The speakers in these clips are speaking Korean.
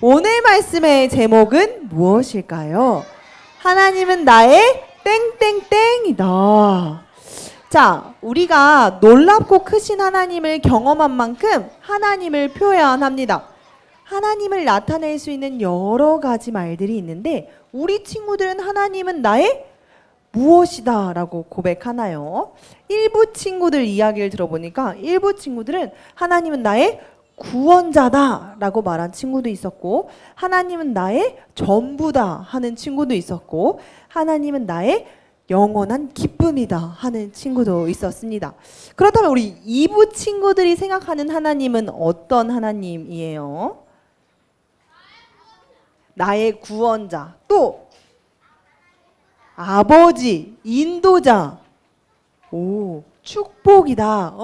오늘 말씀의 제목은 무엇일까요? 하나님은 나의 땡땡땡이다. 자, 우리가 놀랍고 크신 하나님을 경험한 만큼 하나님을 표현합니다. 하나님을 나타낼 수 있는 여러 가지 말들이 있는데 우리 친구들은 하나님은 나의 무엇이다 라고 고백하나요? 일부 친구들 이야기를 들어보니까 일부 친구들은 하나님은 나의 구원자다 라고 말한 친구도 있었고, 하나님은 나의 전부다 하는 친구도 있었고, 하나님은 나의 영원한 기쁨이다 하는 친구도 있었습니다. 그렇다면 우리 2부 친구들이 생각하는 하나님은 어떤 하나님이에요? 나의 구원자, 또 아버지, 인도자, 축복이다.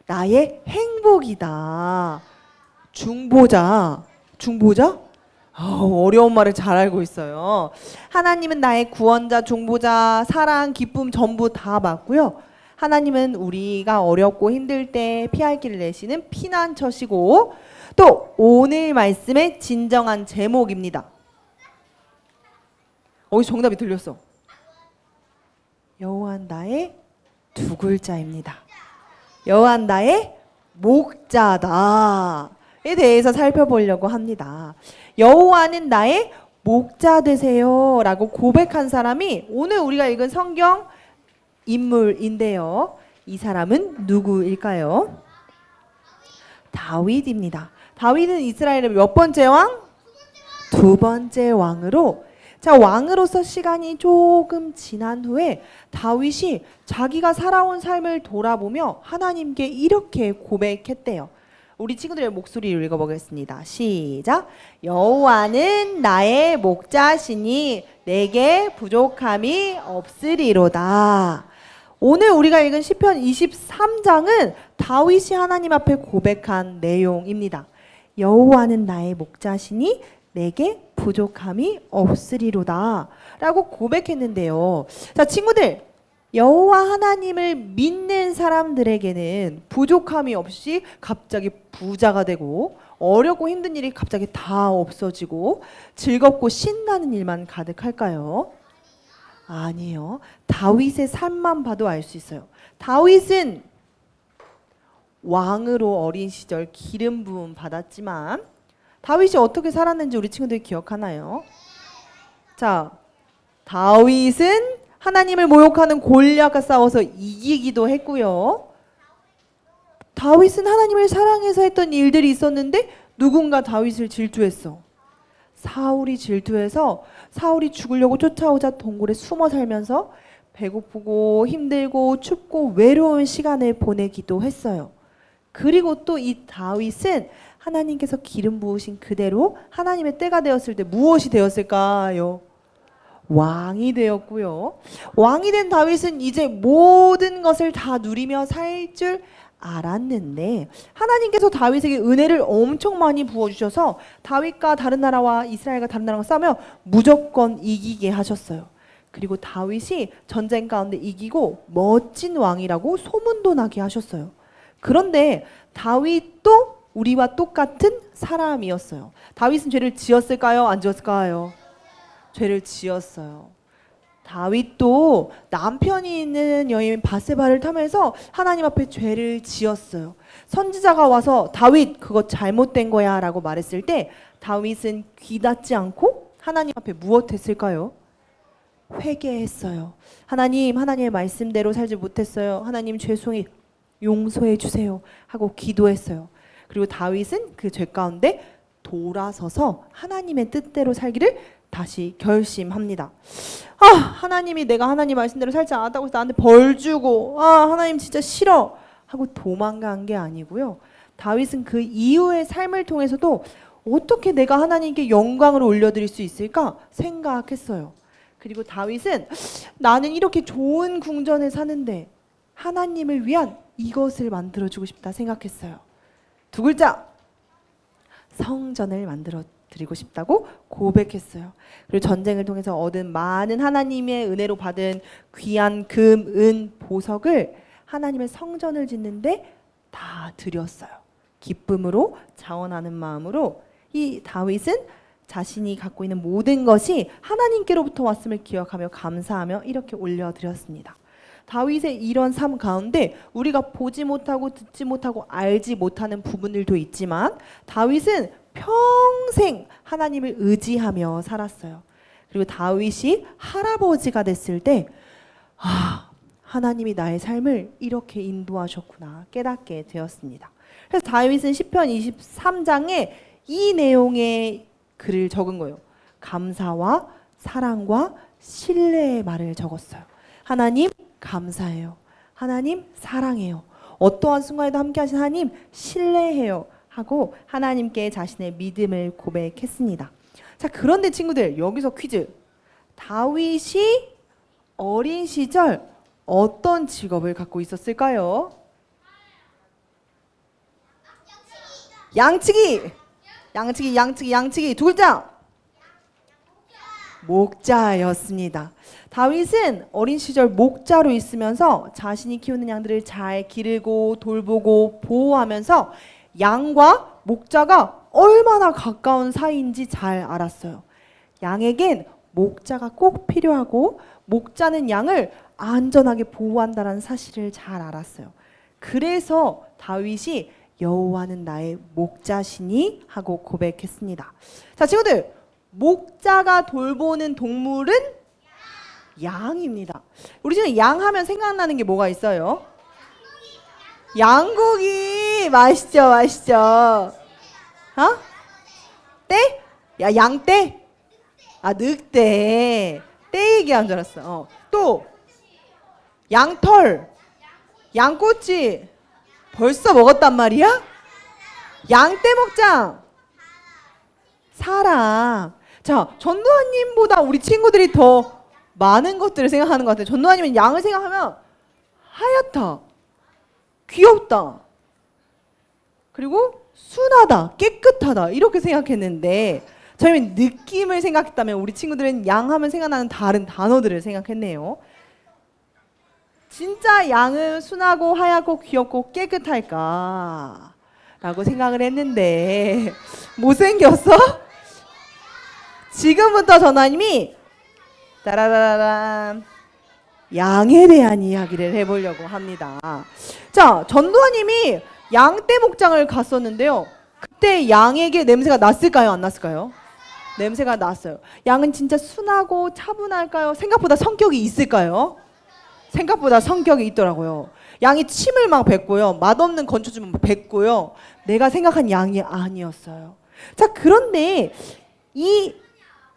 나의 행복이다. 중보자. 어려운 말을 잘 알고 있어요. 하나님은 나의 구원자, 중보자, 사랑, 기쁨 전부 다 맞고요. 하나님은 우리가 어렵고 힘들 때 피할 길을 내시는 피난처시고, 또 오늘 말씀의 진정한 제목입니다. 정답이 들렸어. 여호와 나의 두 글자입니다. 여호와 나의 목자다에 대해서 살펴보려고 합니다. 여호와는 나의 목자 되세요 라고 고백한 사람이 오늘 우리가 읽은 성경 인물인데요. 이 사람은 누구일까요? 다윗입니다. 다윗은 이스라엘의 몇 번째 왕? 두 번째 왕으로, 왕으로서 시간이 조금 지난 후에 다윗이 자기가 살아온 삶을 돌아보며 하나님께 이렇게 고백했대요. 우리 친구들의 목소리를 읽어보겠습니다. 시작. 여호와는 나의 목자시니 내게 부족함이 없으리로다. 오늘 우리가 읽은 시편 23장은 다윗이 하나님 앞에 고백한 내용입니다. 여호와는 나의 목자시니 내게 부족함이 없으리로다 라고 고백했는데요. 자, 친구들, 여호와 하나님을 믿는 사람들에게는 부족함이 없이 갑자기 부자가 되고, 어렵고 힘든 일이 갑자기 다 없어지고 즐겁고 신나는 일만 가득할까요? 아니에요. 다윗의 삶만 봐도 알 수 있어요. 다윗은 왕으로 어린 시절 기름 부음 받았지만 다윗이 어떻게 살았는지 우리 친구들이 기억하나요? 자, 다윗은 하나님을 모욕하는 골리앗과 싸워서 이기기도 했고요. 다윗은 하나님을 사랑해서 했던 일들이 있었는데 누군가 다윗을 질투했어. 사울이 질투해서 사울이 죽으려고 쫓아오자 동굴에 숨어 살면서 배고프고 힘들고 춥고 외로운 시간을 보내기도 했어요. 그리고 또 이 다윗은 하나님께서 기름 부으신 그대로 하나님의 때가 되었을 때 무엇이 되었을까요? 왕이 되었고요. 왕이 된 다윗은 이제 모든 것을 다 누리며 살 줄 알았는데 하나님께서 다윗에게 은혜를 엄청 많이 부어주셔서 다윗과 다른 나라와 이스라엘과 다른 나라가 싸우면 무조건 이기게 하셨어요. 그리고 다윗이 전쟁 가운데 이기고 멋진 왕이라고 소문도 나게 하셨어요. 그런데 다윗도 우리와 똑같은 사람이었어요. 다윗은 죄를 지었을까요? 안 지었을까요? 죄를 지었어요. 다윗도 남편이 있는 여인 바세바를 타면서 하나님 앞에 죄를 지었어요. 선지자가 와서 다윗 그거 잘못된 거야 라고 말했을 때 다윗은 귀닫지 않고 하나님 앞에 무엇했을까요? 회개했어요. 하나님의 말씀대로 살지 못했어요. 하나님 죄송해요. 용서해 주세요 하고 기도했어요. 그리고 다윗은 그 죄 가운데 돌아서서 하나님의 뜻대로 살기를 다시 결심합니다. 하나님이 내가 하나님 말씀대로 살지 않았다고 해서 나한테 벌 주고 하나님 진짜 싫어 하고 도망간 게 아니고요. 다윗은 그 이후의 삶을 통해서도 어떻게 내가 하나님께 영광을 올려드릴 수 있을까 생각했어요. 그리고 다윗은 나는 이렇게 좋은 궁전에 사는데 하나님을 위한 이것을 만들어주고 싶다 생각했어요. 두 글자, 성전을 만들어 드리고 싶다고 고백했어요. 그리고 전쟁을 통해서 얻은 많은 하나님의 은혜로 받은 귀한 금, 은, 보석을 하나님의 성전을 짓는데 다 드렸어요. 기쁨으로 자원하는 마음으로 이 다윗은 자신이 갖고 있는 모든 것이 하나님께로부터 왔음을 기억하며 감사하며 이렇게 올려드렸습니다. 다윗의 이런 삶 가운데 우리가 보지 못하고 듣지 못하고 알지 못하는 부분들도 있지만 다윗은 평생 하나님을 의지하며 살았어요. 그리고 다윗이 할아버지가 됐을 때 하나님이 나의 삶을 이렇게 인도하셨구나 깨닫게 되었습니다. 그래서 다윗은 시편 23장에 이 내용의 글을 적은 거예요. 감사와 사랑과 신뢰의 말을 적었어요. 하나님 감사해요. 하나님 사랑해요. 어떠한 순간에도 함께 하신 하나님 신뢰해요 하고 하나님께 자신의 믿음을 고백했습니다. 자, 그런데 친구들 여기서 퀴즈. 다윗이 어린 시절 어떤 직업을 갖고 있었을까요? 양치기 두 글자. 목자였습니다. 다윗은 어린 시절 목자로 있으면서 자신이 키우는 양들을 잘 기르고 돌보고 보호하면서 양과 목자가 얼마나 가까운 사이인지 잘 알았어요. 양에겐 목자가 꼭 필요하고 목자는 양을 안전하게 보호한다는 사실을 잘 알았어요. 그래서 다윗이 여호와는 나의 목자시니 하고 고백했습니다. 자, 친구들, 목자가 돌보는 동물은 양입니다. 우리 집에 양 하면 생각나는 게 뭐가 있어요? 양고기 맛있죠. 떼? 야, 양떼? 늑대. 떼 얘기한 줄 알았어. 또 양털, 양꼬치. 벌써 먹었단 말이야? 양떼목장. 사람. 자, 전도환님보다 우리 친구들이 더 많은 것들을 생각하는 것 같아요. 전도환님은 양을 생각하면 하얗다, 귀엽다, 그리고 순하다, 깨끗하다 이렇게 생각했는데 저희는 느낌을 생각했다면 우리 친구들은 양 하면 생각나는 다른 단어들을 생각했네요. 진짜 양은 순하고 하얗고 귀엽고 깨끗할까? 라고 생각을 했는데 못생겼어? 지금부터 전하님이 따라라란 양에 대한 이야기를 해보려고 합니다. 자, 전도하님이 양떼 목장을 갔었는데요. 그때 양에게 냄새가 났을까요? 안 났을까요? 냄새가 났어요. 양은 진짜 순하고 차분할까요? 생각보다 성격이 있을까요? 생각보다 성격이 있더라고요. 양이 침을 막 뱉고요. 맛없는 건초 좀 뱉고요. 내가 생각한 양이 아니었어요. 자, 그런데 이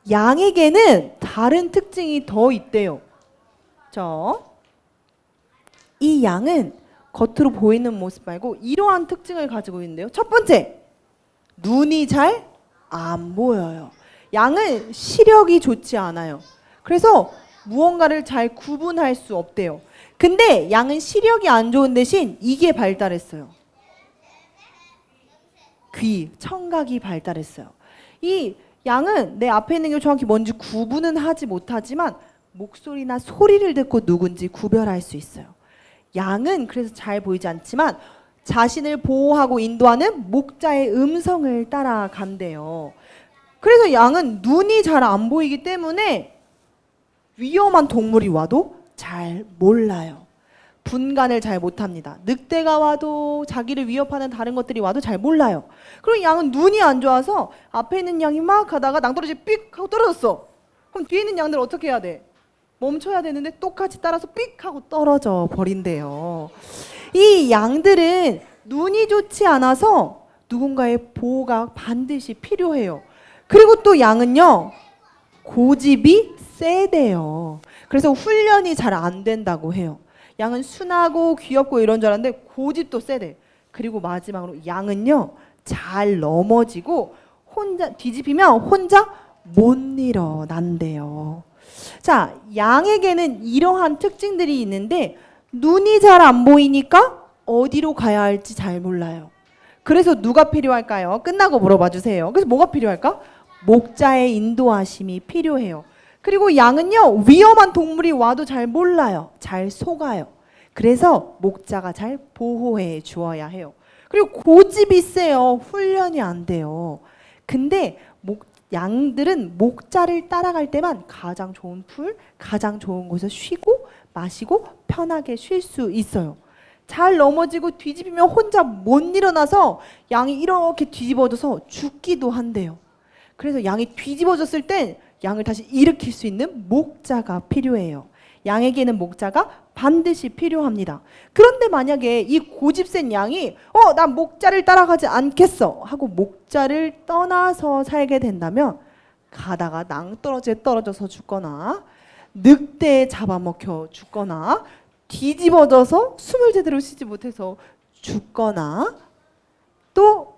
양에게는 다른 특징이 더 있대요. 이 양은 겉으로 보이는 모습 말고 이러한 특징을 가지고 있는데요. 첫 번째, 눈이 잘 안 보여요. 양은 시력이 좋지 않아요. 그래서 무언가를 잘 구분할 수 없대요. 근데 양은 시력이 안 좋은 대신 이게 발달했어요. 귀, 청각이 발달했어요. 이 양은 내 앞에 있는 게 정확히 뭔지 구분은 하지 못하지만 목소리나 소리를 듣고 누군지 구별할 수 있어요. 양은 그래서 잘 보이지 않지만 자신을 보호하고 인도하는 목자의 음성을 따라간대요. 그래서 양은 눈이 잘 안 보이기 때문에 위험한 동물이 와도 잘 몰라요. 분간을 잘 못합니다. 늑대가 와도 자기를 위협하는 다른 것들이 와도 잘 몰라요. 그리고 양은 눈이 안 좋아서 앞에 있는 양이 막 가다가 낭떠러지 삑 하고 떨어졌어. 그럼 뒤에 있는 양들 어떻게 해야 돼? 멈춰야 되는데 똑같이 따라서 삑 하고 떨어져 버린대요. 이 양들은 눈이 좋지 않아서 누군가의 보호가 반드시 필요해요. 그리고 또 양은요, 고집이 세대요. 그래서 훈련이 잘 안 된다고 해요. 양은 순하고 귀엽고 이런 줄 알았는데 고집도 세대. 그리고 마지막으로 양은요 잘 넘어지고 혼자 뒤집히면 혼자 못 일어난대요. 자, 양에게는 이러한 특징들이 있는데 눈이 잘 안 보이니까 어디로 가야 할지 잘 몰라요. 그래서 누가 필요할까요? 끝나고 물어봐 주세요. 그래서 뭐가 필요할까? 목자의 인도하심이 필요해요. 그리고 양은요 위험한 동물이 와도 잘 몰라요. 잘 속아요. 그래서 목자가 잘 보호해 주어야 해요. 그리고 고집이 세요. 훈련이 안 돼요. 근데 양들은 목자를 따라갈 때만 가장 좋은 풀, 가장 좋은 곳에서 쉬고 마시고 편하게 쉴 수 있어요. 잘 넘어지고 뒤집히면 혼자 못 일어나서 양이 이렇게 뒤집어져서 죽기도 한대요. 그래서 양이 뒤집어졌을 땐 양을 다시 일으킬 수 있는 목자가 필요해요. 양에게는 목자가 반드시 필요합니다. 그런데 만약에 이 고집센 양이 난 목자를 따라가지 않겠어 하고 목자를 떠나서 살게 된다면 가다가 낭떠러지에 떨어져서 죽거나 늑대에 잡아먹혀 죽거나 뒤집어져서 숨을 제대로 쉬지 못해서 죽거나 또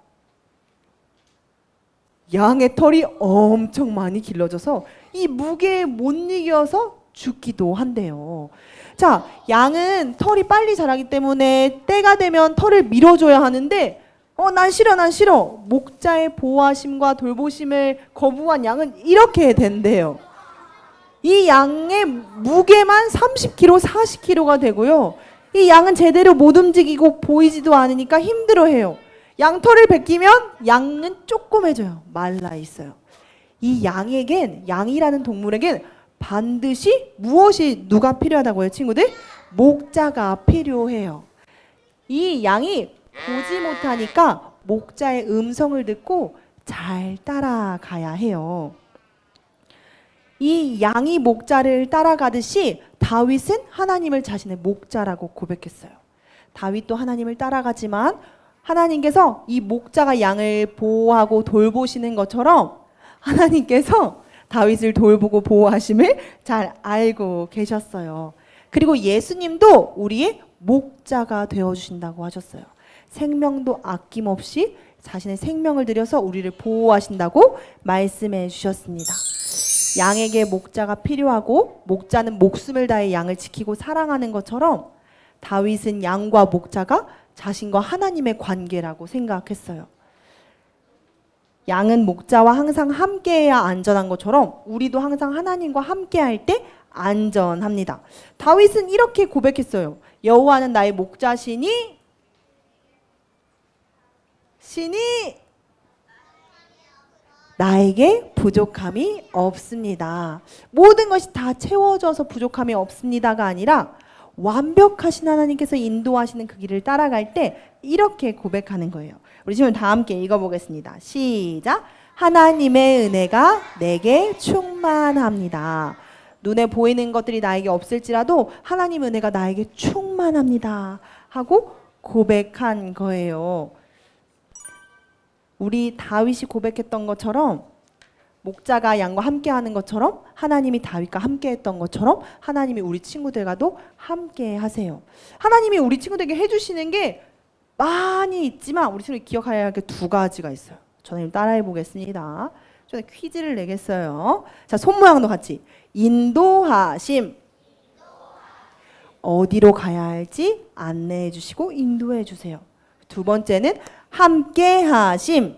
양의 털이 엄청 많이 길러져서 이 무게에 못 이겨서 죽기도 한대요. 자, 양은 털이 빨리 자라기 때문에 때가 되면 털을 밀어줘야 하는데 난 싫어 난 싫어 목자의 보호하심과 돌보심을 거부한 양은 이렇게 된대요. 이 양의 무게만 30kg, 40kg가 되고요. 이 양은 제대로 못 움직이고 보이지도 않으니까 힘들어해요. 양털을 벗기면 양은 쪼꼬매져요. 말라 있어요. 이 양이라는 동물에겐 반드시 누가 필요하다고요, 친구들? 목자가 필요해요. 이 양이 보지 못하니까 목자의 음성을 듣고 잘 따라가야 해요. 이 양이 목자를 따라가듯이 다윗은 하나님을 자신의 목자라고 고백했어요. 다윗도 하나님을 따라가지만 하나님께서 이 목자가 양을 보호하고 돌보시는 것처럼 하나님께서 다윗을 돌보고 보호하심을 잘 알고 계셨어요. 그리고 예수님도 우리의 목자가 되어주신다고 하셨어요. 생명도 아낌없이 자신의 생명을 들여서 우리를 보호하신다고 말씀해 주셨습니다. 양에게 목자가 필요하고 목자는 목숨을 다해 양을 지키고 사랑하는 것처럼 다윗은 양과 목자가 자신과 하나님의 관계라고 생각했어요. 양은 목자와 항상 함께해야 안전한 것처럼 우리도 항상 하나님과 함께할 때 안전합니다. 다윗은 이렇게 고백했어요. 여호와는 나의 목자시니 나에게 부족함이 없습니다. 모든 것이 다 채워져서 부족함이 없습니다가 아니라 완벽하신 하나님께서 인도하시는 그 길을 따라갈 때 이렇게 고백하는 거예요. 우리 지금 다 함께 읽어보겠습니다. 시작. 하나님의 은혜가 내게 충만합니다. 눈에 보이는 것들이 나에게 없을지라도 하나님 은혜가 나에게 충만합니다 하고 고백한 거예요. 우리 다윗이 고백했던 것처럼 목자가 양과 함께하는 것처럼 하나님이 다윗과 함께했던 것처럼 하나님이 우리 친구들과도 함께 하세요. 하나님이 우리 친구들에게 해주시는 게 많이 있지만 우리 친구들이 기억해야 할 게 두 가지가 있어요. 저는 따라해 보겠습니다. 저는 퀴즈를 내겠어요. 자, 손 모양도 같이. 인도하심. 어디로 가야 할지 안내해 주시고 인도해 주세요. 두 번째는 함께하심.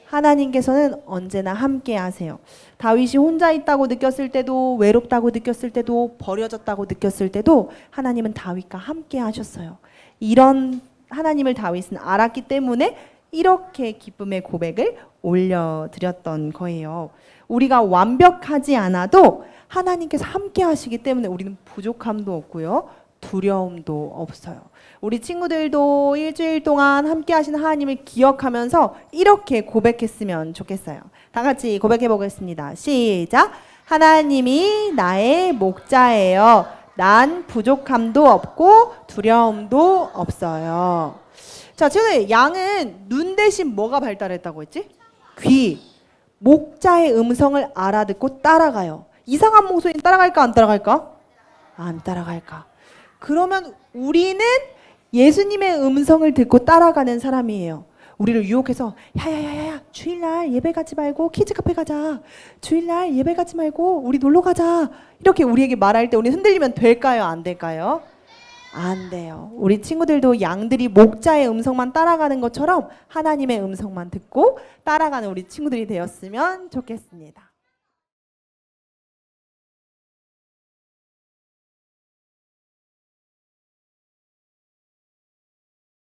하나님께서는 언제나 함께 하세요. 다윗이 혼자 있다고 느꼈을 때도 외롭다고 느꼈을 때도 버려졌다고 느꼈을 때도 하나님은 다윗과 함께 하셨어요. 이런 하나님을 다윗은 알았기 때문에 이렇게 기쁨의 고백을 올려드렸던 거예요. 우리가 완벽하지 않아도 하나님께서 함께 하시기 때문에 우리는 부족함도 없고요. 두려움도 없어요. 우리 친구들도 일주일 동안 함께 하신 하나님을 기억하면서 이렇게 고백했으면 좋겠어요. 다 같이 고백해 보겠습니다. 시작. 하나님이 나의 목자예요. 난 부족함도 없고 두려움도 없어요. 자, 지금 양은 눈 대신 뭐가 발달했다고 했지? 귀. 목자의 음성을 알아듣고 따라가요. 이상한 목소리는 따라갈까 안 따라갈까? 안 따라갈까? 그러면 우리는 예수님의 음성을 듣고 따라가는 사람이에요. 우리를 유혹해서 야야야야 주일날 예배 가지 말고 키즈카페 가자. 주일날 예배 가지 말고 우리 놀러 가자. 이렇게 우리에게 말할 때 우리 흔들리면 될까요? 안 될까요? 안 돼요. 우리 친구들도 양들이 목자의 음성만 따라가는 것처럼 하나님의 음성만 듣고 따라가는 우리 친구들이 되었으면 좋겠습니다.